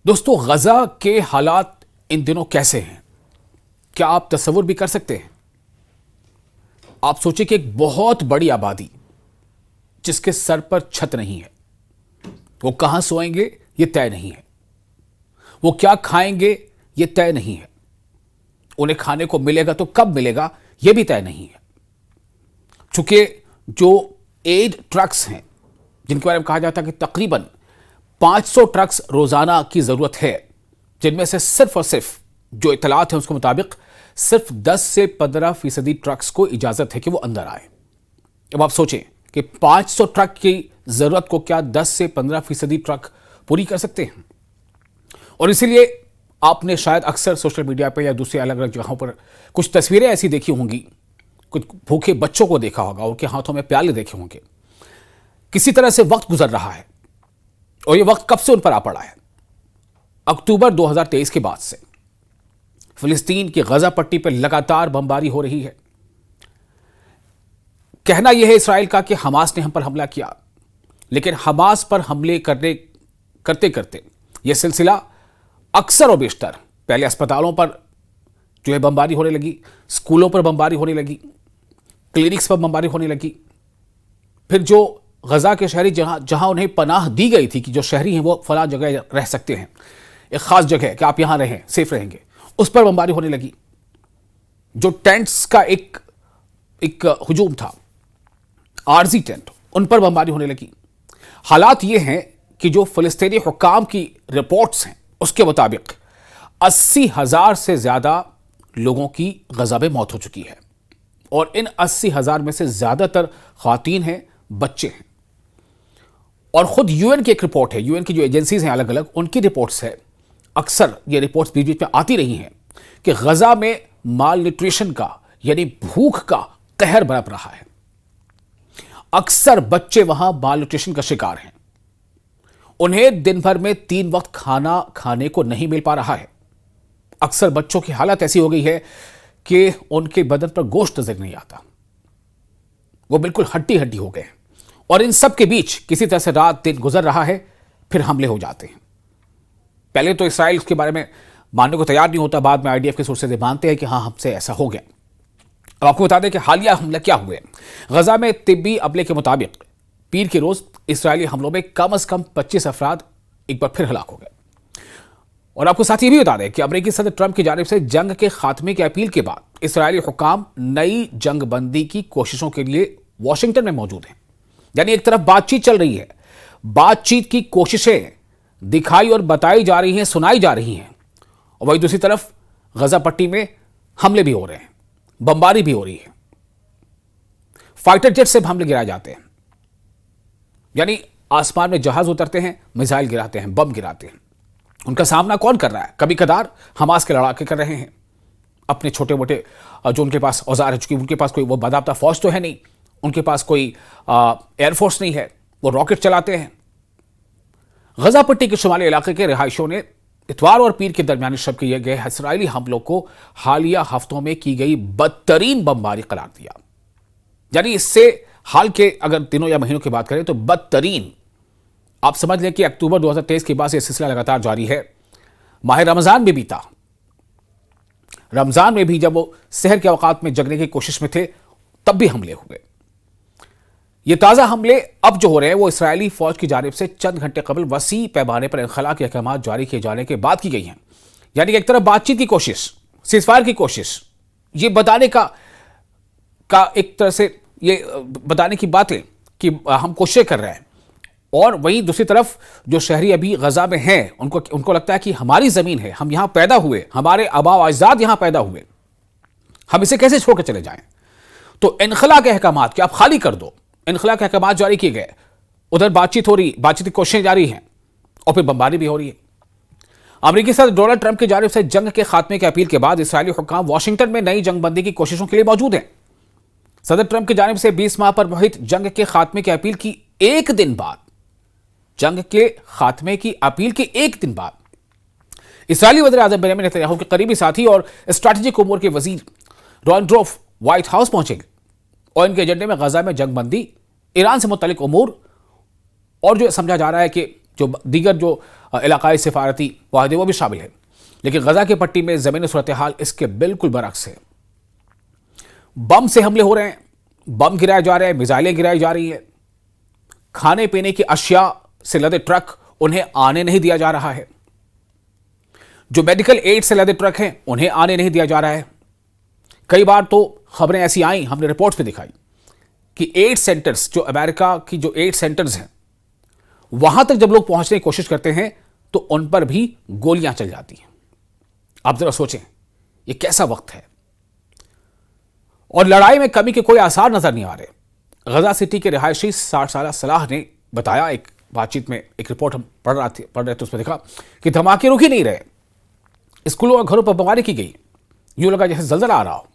दोस्तों, गजा के हालात इन दिनों कैसे हैं? क्या आप तस्वुर भी कर सकते हैं? आप सोचिए कि एक बहुत बड़ी आबादी जिसके सर पर छत नहीं है, वो कहां सोएंगे ये तय नहीं है, वो क्या खाएंगे ये तय नहीं है, उन्हें खाने को मिलेगा तो कब मिलेगा ये भी तय नहीं है। चूंकि जो एड ट्रक्स हैं, जिनके बारे में कहा जाता है कि तकरीबन 500 ट्रक्स रोजाना की जरूरत है, जिनमें से सिर्फ और सिर्फ जो इतलात है उसके मुताबिक सिर्फ 10 से 15% ट्रक्स को इजाजत है कि वो अंदर आए। अब आप सोचें कि 500 ट्रक की जरूरत को क्या 10 से 15% ट्रक पूरी कर सकते हैं? और इसीलिए आपने शायद अक्सर सोशल मीडिया पर या दूसरे अलग अलग जगहों पर कुछ तस्वीरें ऐसी देखी होंगी, कुछ भूखे बच्चों को देखा होगा, उनके हाथों में प्याले देखे होंगे। किसी तरह से वक्त गुजर रहा है, और ये वक्त कब से उन पर आ पड़ा है? अक्टूबर 2023 के बाद से फिलिस्तीन की गजा पट्टी पर लगातार बमबारी हो रही है। कहना यह है इसराइल का कि हमास ने हम पर हमला किया, लेकिन हमास पर हमले करते करते यह सिलसिला अक्सर और बेशतर पहले अस्पतालों पर जो है बमबारी होने लगी, स्कूलों पर बमबारी होने लगी, क्लिनिक्स पर बमबारी होने लगी। फिर जो गजा के शहरी जहां उन्हें पनाह दी गई थी कि जो शहरी हैं वो फला जगह रह सकते हैं, एक खास जगह है कि आप यहां रहें, सेफ रहेंगे, उस पर बमबारी होने लगी। जो टेंट्स का एक हुजूम था, आरजी टेंट, उन पर बमबारी होने लगी। हालात ये हैं कि जो फिलिस्तीनी हुक्काम की रिपोर्ट्स हैं उसके मुताबिक 80,000 से ज्यादा लोगों की गजा में मौत हो चुकी है, और इन 80,000 में से ज्यादातर ख्वातीन हैं, बच्चे हैं। और खुद यूएन की एक रिपोर्ट है, यूएन की जो एजेंसीज हैं अलग अलग, उनकी रिपोर्ट्स है, अक्सर ये रिपोर्ट्स बीच बीच में आती रही हैं कि गजा में माल न्यूट्रिशन का यानी भूख का कहर बरप रहा है। अक्सर बच्चे वहां माल न्यूट्रिशन का शिकार हैं, उन्हें दिन भर में 3 वक्त खाना खाने को नहीं मिल पा रहा है। अक्सर बच्चों की हालत ऐसी हो गई है कि उनके बदन पर गोश्त नजर नहीं आता, वो बिल्कुल हड्डी हड्डी हो गए हैं। और इन सब के बीच किसी तरह से रात दिन गुजर रहा है, फिर हमले हो जाते हैं। पहले तो इसराइल उसके बारे में मानने को तैयार नहीं होता, बाद में आईडीएफ के सोर्सेज मानते हैं कि हाँ, हमसे ऐसा हो गया। अब आपको बता दें कि हालिया हमले क्या हुए। गजा में तिब्बी अमले के मुताबिक पीर के रोज इसराइली हमलों में कम से कम 25 अफराद एक बार फिर हलाक हो गए। और आपको साथ ये भी बता दें कि अमेरिकी सदर ट्रंप की जानिब से जंग के खात्मे की अपील के बाद इसराइली हुक्काम नई जंग बंदी की कोशिशों के लिए वॉशिंगटन में मौजूद हैं। यानी एक तरफ बातचीत चल रही है, बातचीत की कोशिशें दिखाई और बताई जा रही हैं, सुनाई जा रही हैं, और वही दूसरी तरफ गजा पट्टी में हमले भी हो रहे हैं, बमबारी भी हो रही है, फाइटर जेट से हमले गिराए जाते हैं। यानी आसमान में जहाज उतरते हैं, मिसाइल गिराते हैं, बम गिराते हैं। उनका सामना कौन कर रहा है? कभी कदार हमास के लड़ाके कर रहे हैं, अपने छोटे मोटे जो उनके पास औजार है, चूंकि उनके पास कोई वो बादाबता फौज तो है नहीं, उनके पास कोई एयरफोर्स नहीं है, वो रॉकेट चलाते हैं। गजा पट्टी के शुमाली इलाके के रिहायशियों ने इतवार और पीर के दरमियान शब किए गए इसराइली हमलों को हालिया हफ्तों में की गई बदतरीन बमबारी करार दिया। यानी इससे हाल के अगर दिनों या महीनों की बात करें तो बदतरीन। आप समझ लें कि अक्टूबर 2023 के बाद यह सिलसिला लगातार जारी है। माह रमजान भी बीता, रमजान में भी जब वो सहर के औकात में जगने की कोशिश में थे, तब भी हमले हुए। ये ताजा हमले अब जो हो रहे हैं वो इसराइली फौज की जानिब से चंद घंटे कबल वसी पैमाने पर इनखला के अहकाम जारी किए जाने के बाद की गई हैं। यानी एक तरफ बातचीत की कोशिश, सीजफायर की कोशिश, ये बताने का एक तरह से ये बताने की बातें कि हम कोशिशें कर रहे हैं, और वहीं दूसरी तरफ जो शहरी अभी गजा में हैं उनको लगता है कि हमारी जमीन है, हम यहां पैदा हुए, हमारे आबा अजदाद यहां पैदा हुए, हम इसे कैसे छोड़कर चले जाएं? तो इनखला के अहकाम कि आप खाली कर दो, इनखला के अहकाम जारी किए गए। उधर बातचीत हो रही, बातचीत की कोशिशें जारी हैं, और फिर बमबारी भी हो रही है। अमेरिकी सदर डोनाल्ड ट्रंप की जानिब से जंग के खात्मे की अपील के बाद इसराइली हुक्काम वॉशिंगटन में नई जंगबंदी की कोशिशों के लिए मौजूद हैं। सदर ट्रंप की जानिब से 20 माह पर मुहित जंग के खात्मे की अपील की एक दिन बाद, जंग के खात्मे की अपील के एक दिन बाद इसराइली वज़ीर आज़म बेंजामिन नेतन्याहू के करीबी साथी और स्ट्रैटेजिक उमूर के वजीर रॉन ड्रोफ व्हाइट हाउस पहुंचेंगे, और इनके एजेंडे में गजा में जंगबंदी, ईरान से मुतल्लिक उमूर, और जो समझा जा रहा है कि जो दीगर जो इलाकाई सिफारती वाहिदे वो भी शामिल है। लेकिन गजा की पट्टी में जमीनी सूरत हाल इसके बिल्कुल बरक्स है। बम से हमले हो रहे हैं, बम गिराए जा रहे हैं, मिसाइलें गिराई जा रही है, खाने पीने की अशिया से लदे ट्रक उन्हें आने नहीं दिया जा रहा है, जो मेडिकल एड से लदे ट्रक हैं उन्हें आने नहीं दिया जा रहा है। कई बार तो खबरें ऐसी आई, हमने रिपोर्ट्स में दिखाई कि एड सेंटर्स, जो अमेरिका की जो एड सेंटर्स हैं, वहां तक जब लोग पहुंचने की कोशिश करते हैं तो उन पर भी गोलियां चल जाती हैं। आप जरा सोचें, ये कैसा वक्त है। और लड़ाई में कमी के कोई आसार नजर नहीं आ रहे। गजा सिटी के रिहायशी 60 साल सलाह ने बताया, एक बातचीत में, एक रिपोर्ट हम पढ़ रहे थे, उसमें देखा कि धमाके रुक ही नहीं रहे। स्कूलों और घरों पर बमबारी की गई, यूं लगा जैसे जलजला आ रहा हो।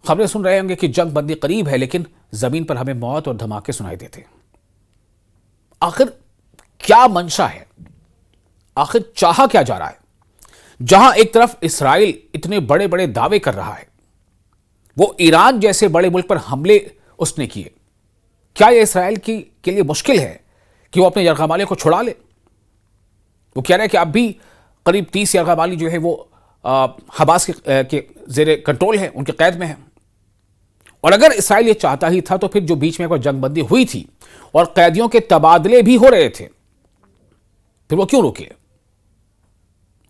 खबरें सुन रहे होंगे कि जंग बंदी करीब है, लेकिन जमीन पर हमें मौत और धमाके सुनाई देते। आखिर क्या मंशा है, आखिर चाहा क्या जा रहा है? जहां एक तरफ इस्राइल इतने बड़े बड़े दावे कर रहा है, वो ईरान जैसे बड़े मुल्क पर हमले उसने किए, क्या यह इस्राइल के लिए मुश्किल है कि वो अपने यरगमालियों को छुड़ा ले? वो कह रहे हैं कि अब भी करीब 30 यरगमाली जो है वो हमास के जेर कंट्रोल है, उनके कैद में है। और अगर इस्राइल ये चाहता ही था तो फिर जो बीच में कोई जंगबंदी हुई थी और कैदियों के तबादले भी हो रहे थे, फिर वो क्यों रुके?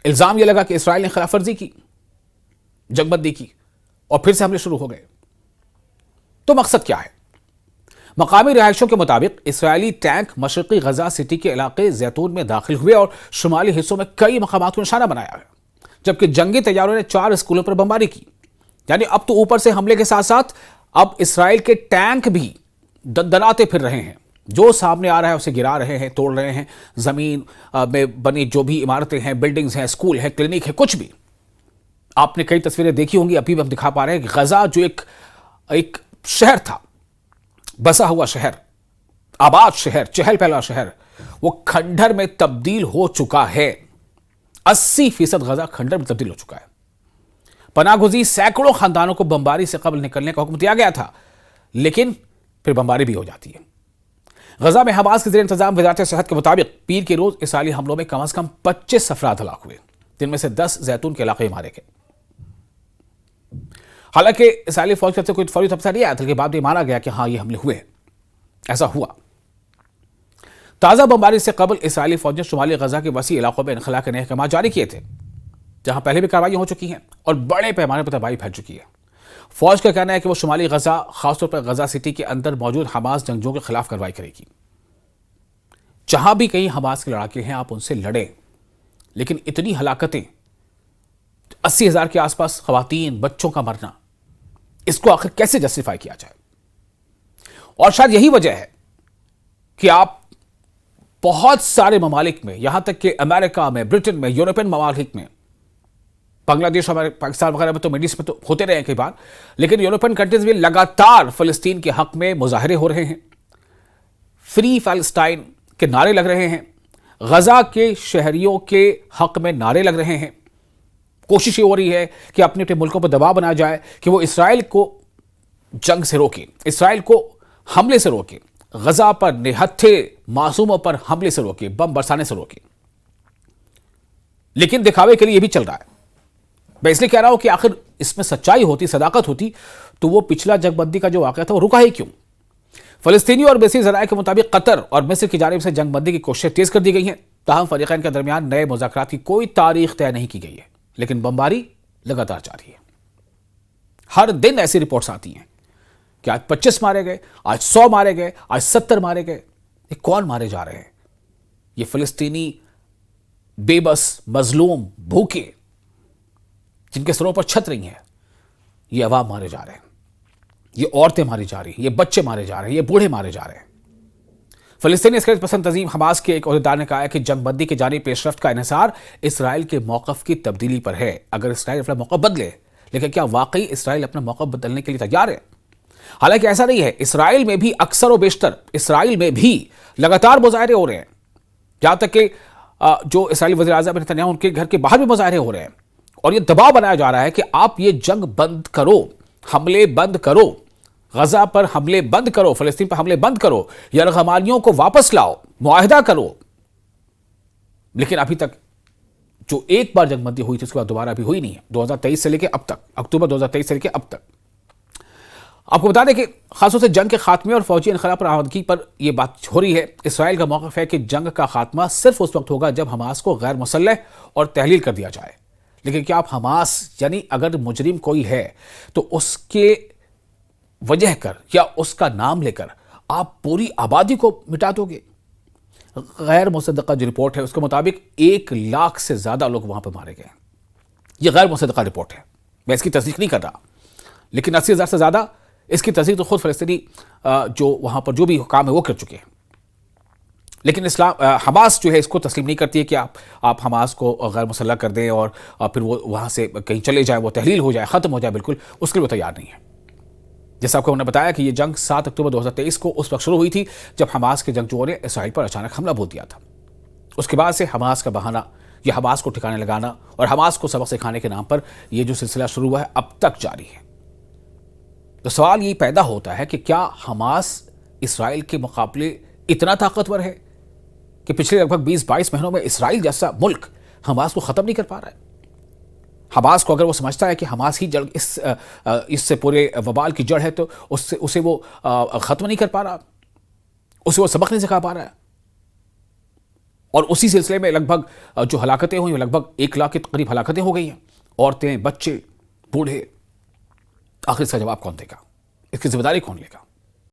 इल्जाम यह लगा कि इस्राइल ने खिलाफ वर्जी की, जंगबंदी की, और फिर से हमले शुरू हो गए। तो मकसद क्या है? मकामी रिहायशों के मुताबिक इस्राएली टैंक मशरकी गजा सिटी के इलाके जैतून में दाखिल हुए और शुमाली हिस्सों में कई मकामात को निशाना बनाया है, जबकि जंगी तैयारों ने 4 स्कूलों पर बमबारी की। यानी अब तो ऊपर से हमले के साथ साथ अब इस्राइल के टैंक भी दनदनाते फिर रहे हैं, जो सामने आ रहा है उसे गिरा रहे हैं, तोड़ रहे हैं। जमीन में बनी जो भी इमारतें हैं, बिल्डिंग्स हैं, स्कूल है, क्लिनिक है, कुछ भी। आपने कई तस्वीरें देखी होंगी, अभी भी हम दिखा पा रहे हैं कि गजा जो एक शहर था, बसा हुआ शहर, आबाद शहर, चहल पहला शहर, वो खंडहर में तब्दील हो चुका है। 80% गजा खंडहर में तब्दील हो चुका है। पनागुज़ीर सैकड़ों खानदानों को बमबारी से कबल निकलने का हुक्म दिया गया था, लेकिन फिर बमबारी भी हो जाती है। गजा में हमास के ज़ेर इंतजाम वज़ारत सेहत के मुताबिक पीर के रोज इसराइली हमलों में कम से कम 25 अफराद हलाक हुए, जिनमें से 10 जैतून के इलाके मारे गए। हालांकि इसराइली फौज की तरफ से कोई फौरी तबसरा नहीं आया था, बाद में माना गया कि हाँ, ये हमले हुए, ऐसा हुआ। ताज़ा बमबारी से कबल इसराइली फौज ने शुमाली गजा के वसी इलाकों में इनखला के नए अहकाम जारी किए थे, जहां पहले भी कार्रवाई हो चुकी हैं और बड़े पैमाने पर तबाही फैल चुकी है। फौज का कहना है कि वो शुमाली गजा, खासतौर पर गजा सिटी के अंदर मौजूद हमास जंगजों के खिलाफ कार्रवाई करेगी। जहां भी कहीं हमास के लड़ाके हैं, आप उनसे लड़ें, लेकिन इतनी हलाकतें, 80,000 के आसपास खवातीन, बच्चों का मरना, इसको आखिर कैसे जस्टिफाई किया जाए? और शायद यही वजह है कि आप बहुत सारे ममालिक में, यहां तक कि अमेरिका में, ब्रिटेन में, यूरोपियन ममालिक में, बांग्लादेश और पाकिस्तान वगैरह में तो मिडिल ईस्ट में तो होते रहे हैं कई बार, लेकिन यूरोपियन कंट्रीज में लगातार फिलिस्तीन के हक में मुजाहरे हो रहे हैं, फ्री पैलेस्टाइन के नारे लग रहे हैं, गजा के शहरियों के हक में नारे लग रहे हैं। कोशिश ये हो रही है कि अपने अपने मुल्कों पर दबाव बनाया जाए कि वो इसराइल को जंग से रोके, इसराइल को हमले से रोके, गजा पर निहत्थे मासूमों पर हमले से रोके, बम बरसाने से रोके। लेकिन दिखावे के लिए यह भी चल रहा है। मैं इसलिए कह रहा हूं कि आखिर इसमें सच्चाई होती, सदाकत होती, तो वो पिछला जंगबंदी का जो वाकया था वो रुका ही क्यों? फलस्तीनी और मिस्री जराये के मुताबिक कतर और मिस्र की जानिब से जंगबंदी की कोशिशें तेज कर दी गई हैं। ताहम फरीकैन के दरमियान नए मुज़ाकरात की कोई तारीख तय नहीं की गई है, लेकिन बमबारी लगातार जारी है। हर दिन ऐसी रिपोर्ट्स आती हैं कि आज 25 मारे गए, आज 100 मारे गए, आज 70 मारे गए। ये कौन मारे जा रहे हैं? ये फिलिस्तीनी बेबस, मजलूम, भूखे, जिनके सरों पर छत नहीं है, ये अवाम मारे जा रहे हैं, ये औरतें मारी जा रही हैं, ये बच्चे मारे जा रहे हैं, ये बूढ़े मारे जा रहे हैं। फिलिस्तीनी इसराइल पसंद तंजीम हमास के एक ओहदेदार ने कहा है कि जंगबंदी की जानी पेशरफ्त का इन्हिसार इसराइल के मौक़िफ़ की तब्दीली पर है। अगर इसराइल अपना मौक़िफ़ बदले, लेकिन क्या वाकई इसराइल अपना मौक़िफ़ बदलने के लिए तैयार है? हालांकि ऐसा नहीं है। इसराइल में भी अक्सर और बेशतर, इसराइल में भी लगातार मुजाहरे हो रहे हैं। जहां तक कि जो इसराइली वज़ीर आज़म नेतन्याहू, उनके घर के बाहर भी मुजाहरे हो रहे हैं और ये दबाव बनाया जा रहा है कि आप ये जंग बंद करो, हमले बंद करो, गजा पर हमले बंद करो, फिलिस्तीन पर हमले बंद करो, यरगमालियों को वापस लाओ, मुआहिदा करो। लेकिन अभी तक जो एक बार जंगबंदी हुई थी उसके बाद दोबारा अभी हुई नहीं है, 2023 से लेकर अब तक, अक्टूबर 2023 से लेकर अब तक। आपको बता दें कि खासतौर से जंग के खात्मे और फौजी इनकलाब पर आमदगी पर यह बात हो रही है। इसराइल का मौक़िफ़ है कि जंग का खात्मा सिर्फ उस वक्त होगा जब हमास को गैर मुसल्लह और तहलील कर दिया जाए। लेकिन क्या आप हमास यानी अगर मुजरिम कोई है तो उसके वजह कर या उसका नाम लेकर आप पूरी आबादी को मिटा दोगे? गैर मुसद्दक़ा जो रिपोर्ट है उसके मुताबिक 1 लाख से ज्यादा लोग वहां पर मारे गए। यह गैर मुसद्दक़ा रिपोर्ट है, मैं इसकी तस्दीक नहीं कर रहा, लेकिन 80,000 से ज्यादा इसकी तस्दीक तो खुद फलस्तीनी जो वहां पर जो भी काम है वो कर चुके हैं। लेकिन हमास जो है इसको तस्लीम नहीं करती है कि आप हमास को गैर मुसल्लह कर दें और फिर वो वहां से कहीं चले जाए, वो तहलील हो जाए, खत्म हो जाए, बिल्कुल उसके लिए वो तैयार नहीं है। जैसा आपको उन्होंने बताया कि ये जंग 7 अक्टूबर 2023 को उस वक्त शुरू हुई थी जब हमास के जंगजुओं ने इसराइल पर अचानक हमला बोल दिया था। उसके बाद से हमास का बहाना या हमास को ठिकाने लगाना और हमास को सबक सिखाने के नाम पर यह जो सिलसिला शुरू हुआ है अब तक जारी है। तो सवाल ये पैदा होता है कि क्या हमास इसराइल के मुकाबले इतना ताकतवर है कि पिछले लगभग 20-22 महीनों में इसराइल जैसा मुल्क हमास को खत्म नहीं कर पा रहा है? हमास को अगर वो समझता है कि हमास ही जड़ इससे पूरे वबाल की जड़ है तो उसे वो खत्म नहीं कर पा रहा, उसे वो सबक नहीं सिखा पा रहा है। और उसी सिलसिले में लगभग जो हलाकतें हुई, लगभग 1 लाख के करीब हलाकतें हो गई हैं, औरतें, बच्चे, बूढ़े। आखिर इसका जवाब कौन देगा? इसकी जिम्मेदारी कौन लेगा?